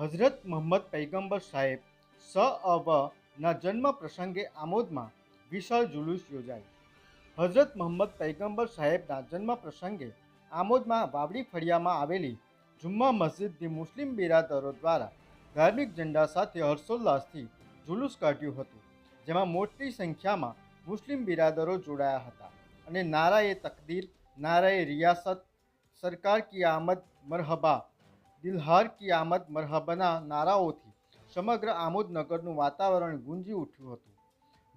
હઝરત મુહમ્મદ પૈગંબર સાહેબ સઅવના જન્મ પ્રસંગે આમોદમાં વિશાળ જુલુસ યોજાઈ. હઝરત મુહમ્મદ પૈગંબર સાહેબના જન્મ પ્રસંગે આમોદમાં વાવડી ફળિયામાં આવેલી જુમ્મા મસ્જિદથી મુસ્લિમ બિરાદરો દ્વારા ધાર્મિક ઝંડા સાથે હર્ષોલ્લાસથી જુલુસ કાઢ્યું હતું, જેમાં મોટી સંખ્યામાં મુસ્લિમ બિરાદરો જોડાયા હતા અને નારાએ તકદીર, નારાએ રિયાસત, સરકાર કી આમદ મરહબા, દિલહાર કી આમદ મરહબાના નારાઓથી સમગ્ર આમોદ નગરનું વાતાવરણ ગુંજી ઉઠ્યું હતું.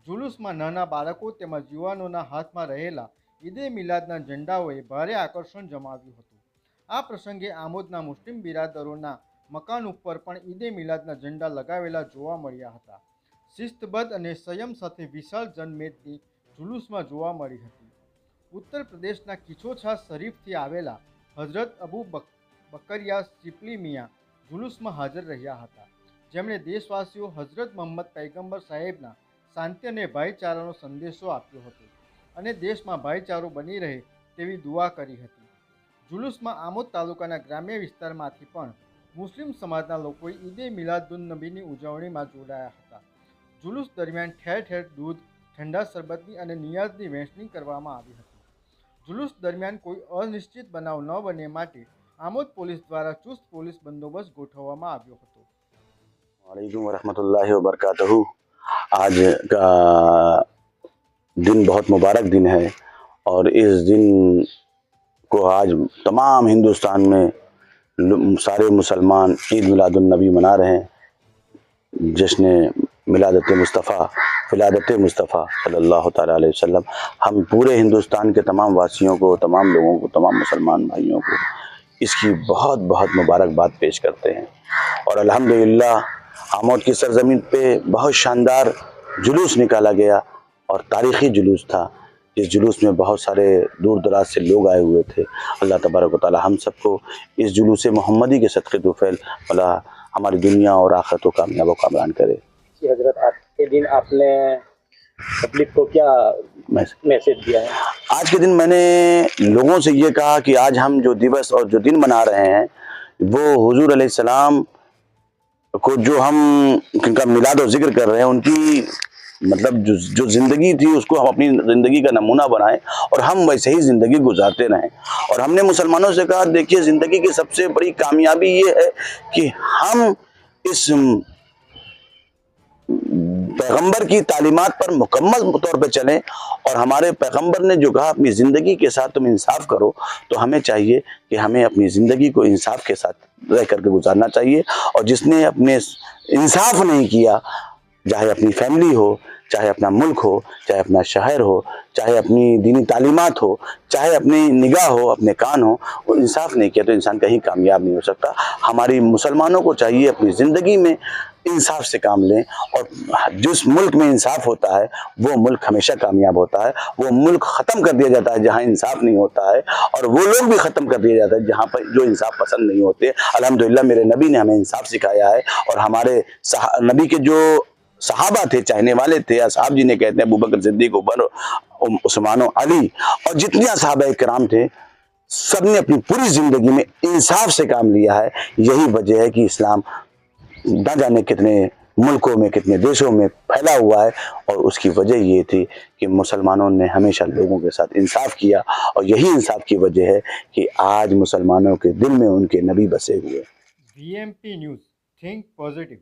જુલુસમાં નાના બાળકો તેમજ યુવાનોના હાથમાં રહેલા ઈદે મિલાદના ઝંડાઓએ ભારે આકર્ષણ જમાવ્યું હતું. આ પ્રસંગે આમોદના મુસ્લિમ બિરાદરોના મકાન ઉપર પણ ઈદે મિલાદના ઝંડા લગાવેલા જોવા મળ્યા હતા. શિસ્તબદ્ધ અને સંયમ સાથે વિશાળ જનમેદની જુલુસમાં જોવા મળી હતી. ઉત્તર પ્રદેશના કિચોછા શરીફથી આવેલા હઝરત અબુ બકરિયા શિપલી મિયા જુલુસમાં હાજર રહ્યા હતા, જેમણે દેશવાસીઓ હઝરત મુહમ્મદ પૈગંબર સાહેબના શાંતિ અને ભાઈચારાનો સંદેશો આપ્યો હતો અને દેશમાં ભાઈચારો બની રહે તેવી દુઆ કરી હતી. જુલુસમાં આમોદ તાલુકાના ગ્રામ્ય વિસ્તારમાંથી પણ મુસ્લિમ સમાજના લોકોએ ઈદે મિલાદુન્નબીની ઉજવણીમાં જોડાયા હતા. જુલુસ દરમિયાન ઠેર ઠેર દૂધ, ઠંડા શરબતની અને નિયાઝની વહેંચણી કરવામાં આવી હતી. જુલુસ દરમિયાન કોઈ અનિશ્ચિત બનાવ ન બને માટે આમોદ પોલીસ દ્વારા ચુસ્ત પોલીસ બંદોબસ્ત ગોઠવવામાં આવ્યો હતો. वालेकुम वरहमतुल्लाहि वबरकातुहू। आज का दिन बहुत मुबारक दिन है और इस दिन को आज तमाम हिंदुस्तान में सारे मुसलमान ईद मिलादुन्नबी मना रहे हैं। जश्न मिलादत मुस्तफ़ा फिलादत मुस्तफ़ा सल्लल्लाहु ताला अलैहि वसल्लम। हम पूरे हिंदुस्तान के तमाम वासियों को, तमाम लोगों को, तमाम मुसलमान भाइयों को इसकी बहुत बहुत मुबारकबाद पेश करते हैं। और अल्हम्दुलिल्लाह आमोद की सरजमीन पे बहुत शानदार जुलूस निकाला गया और तारीख़ी जुलूस था। इस जुलूस में बहुत सारे दूर दराज से लोग आए हुए थे। अल्लाह तबारक व तआला हम सबको इस जुलूस मोहम्मदी के सदक़े तुफ़ैल वाला हमारी दुनिया और आखिरत को कामयाब व कामरान करे। जी हजरत, आज के दिन आपने पब्लिक को क्या मैसेज दिया है? आज के दिन मैंने लोगों से ये कहा कि आज हम जो दिवस और जो दिन मना रहे हैं वो हुजूर अलैहिस्सलाम को जो हम उनका मिलाद और जिक्र कर रहे हैं, उनकी मतलब जो ज़िंदगी थी उसको हम अपनी ज़िंदगी का नमूना बनाएं और हम वैसे ही ज़िंदगी गुजारते रहें। और हमने मुसलमानों से कहा, देखिए ज़िंदगी की सबसे बड़ी कामयाबी ये है कि हम इस पैगंबर की तालीमात पर मुकम्मल तौर पे चलें। और हमारे पैगंबर ने जो कहा अपनी ज़िंदगी के साथ तुम इंसाफ करो, तो हमें चाहिए कि हमें अपनी ज़िंदगी को इंसाफ के साथ रह करके गुजारना चाहिए। और जिसने अपने इंसाफ नहीं किया, चाहे अपनी फैमिली हो, चाहे अपना मुल्क हो, चाहे अपना शहर हो, चाहे अपनी दीनी तालीमात हो, चाहे अपनी निगाह हो, अपने कान हो, वो इंसाफ नहीं किया तो इंसान कहीं कामयाब नहीं हो सकता। हमारी मुसलमानों को चाहिए अपनी ज़िंदगी में इंसाफ से काम लें और जिस मुल्क में इंसाफ होता है वो मुल्क हमेशा कामयाब होता है। वो मुल्क ख़त्म कर दिया जाता है जहाँ इंसाफ नहीं होता है, और वो लोग भी ख़त्म कर दिया जाता है जहाँ पर जो इंसाफ पसंद नहीं होते। अल्हम्दुलिल्लाह मेरे नबी ने हमें इंसाफ सिखाया है और हमारे नबी के जो सहाबा थे, चाहने वाले थे, असहाब जी ने कहते हैं अबू बकर सिद्दीक, उमर, उस्मान, अली और जितने असहाबा किराम थे, सब ने अपनी पूरी ज़िंदगी में इंसाफ से काम लिया है। यही वजह है कि इस्लाम न जाने कितने मुल्कों में, कितने देशों में फैला हुआ है, और उसकी वजह ये थी कि मुसलमानों ने हमेशा लोगों के साथ इंसाफ किया। और यही इंसाफ की वजह है कि आज मुसलमानों के दिल में उनके नबी बसे हुए। VMP news, think positive.